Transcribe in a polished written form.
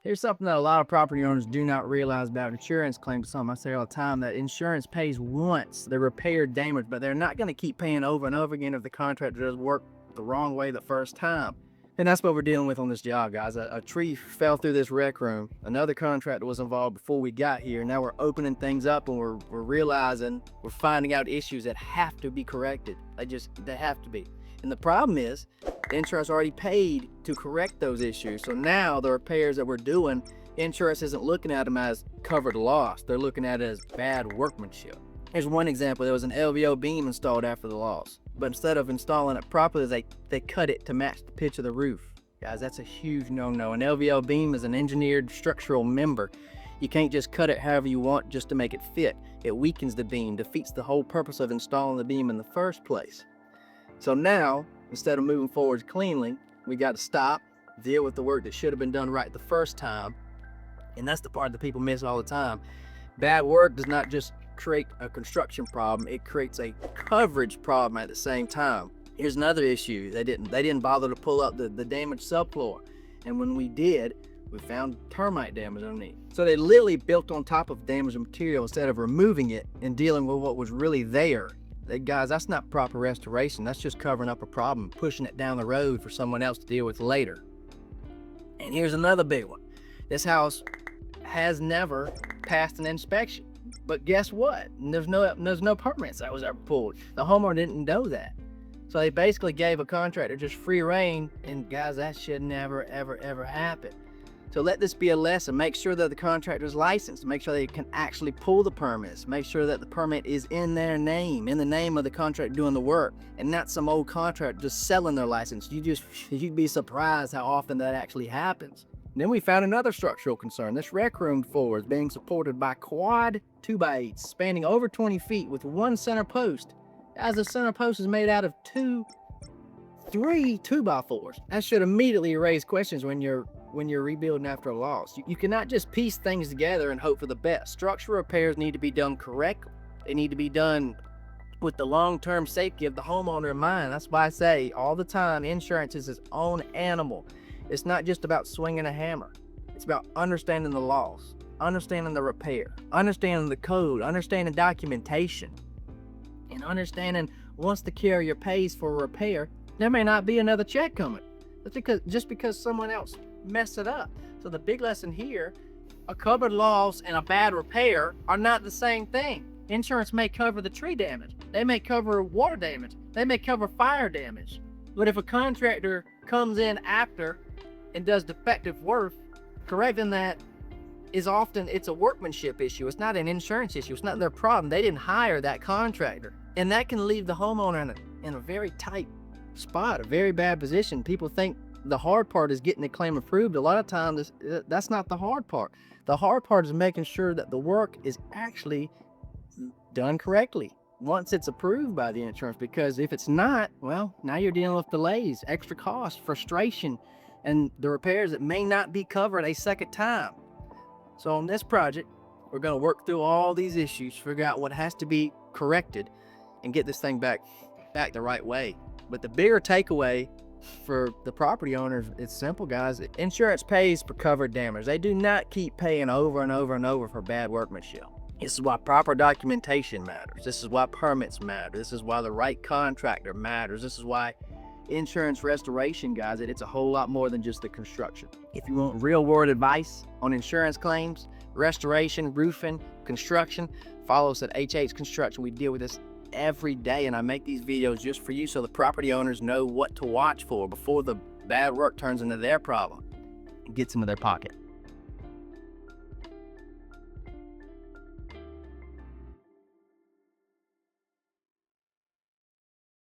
Here's something that a lot of property owners do not realize about insurance claims. Something I say all the time, that insurance pays once the repair damage, but they're not going to keep paying over and over again if the contractor does work the wrong way the first time. And that's what we're dealing with on this job, guys. A tree fell through this rec room. Another contractor was involved before we got here. Now we're opening things up and we're realizing, we're finding out issues that have to be corrected. They have to be. And the problem is, the insurance already paid to correct those issues. So now the repairs that we're doing, insurance isn't looking at them as covered loss. They're looking at it as bad workmanship. Here's one example. There was an LVO beam installed after the loss, but instead of installing it properly, they cut it to match the pitch of the roof. Guys, that's a huge no-no. An LVO beam is an engineered structural member. You can't just cut it however you want just to make it fit. It weakens the beam, defeats the whole purpose of installing the beam in the first place. So now, instead of moving forward cleanly, we got to stop, deal with the work that should have been done right the first time. And that's the part that people miss all the time. Bad work does not just create a construction problem, it creates a coverage problem at the same time. Here's another issue. They didn't bother to pull up the damaged subfloor. And when we did, we found termite damage underneath. So they literally built on top of damaged material instead of removing it and dealing with what was really there. Guys, that's not proper restoration. That's just covering up a problem, pushing it down the road for someone else to deal with later. And here's another big one. This house has never passed an inspection. But guess what? There's no permits that was ever pulled. The homeowner didn't know that. So they basically gave a contractor just free reign, and guys, that should never, ever, ever happen. So let this be a lesson. Make sure that the contractor is licensed. Make sure they can actually pull the permits. Make sure that the permit is in their name, in the name of the contractor doing the work, and not some old contractor just selling their license. You'd be surprised how often that actually happens. And then we found another structural concern. This rec room floor is being supported by quad 2x8s spanning over 20 feet with one center post. As the center post is made out of three 2x4s. That should immediately raise questions when you're rebuilding after a loss. You cannot just piece things together and hope for the best. Structural repairs need to be done correctly. They need to be done with the long-term safety of the homeowner in mind. That's why I say all the time, insurance is its own animal. It's not just about swinging a hammer. It's about understanding the loss, understanding the repair, understanding the code, understanding documentation, and understanding once the carrier pays for a repair, there may not be another check coming. That's just because someone else messed it up. So the big lesson here, a covered loss and a bad repair are not the same thing. Insurance may cover the tree damage. They may cover water damage. They may cover fire damage. But if a contractor comes in after and does defective work, correcting that is often, it's a workmanship issue. It's not an insurance issue. It's not their problem. They didn't hire that contractor. And that can leave the homeowner in a very tight spot, a very bad position. People think the hard part is getting the claim approved. A lot of times that's not the hard part. The hard part is making sure that the work is actually done correctly once it's approved by the insurance, because if it's not, well, now you're dealing with delays, extra costs, frustration, and the repairs that may not be covered a second time. So on this project, we're going to work through all these issues, figure out what has to be corrected, and get this thing back the right way. But the bigger takeaway for the property owners, it's simple, guys. Insurance pays for covered damage. They do not keep paying over and over and over for bad workmanship. This is why proper documentation matters. This is why permits matter. This is why the right contractor matters. This is why insurance restoration, guys, it's a whole lot more than just the construction. If you want real world advice on insurance claims, restoration, roofing, construction, follow us at HH Construction. We deal with this every day, and I make these videos just for you so the property owners know what to watch for before the bad work turns into their problem and gets into their pocket.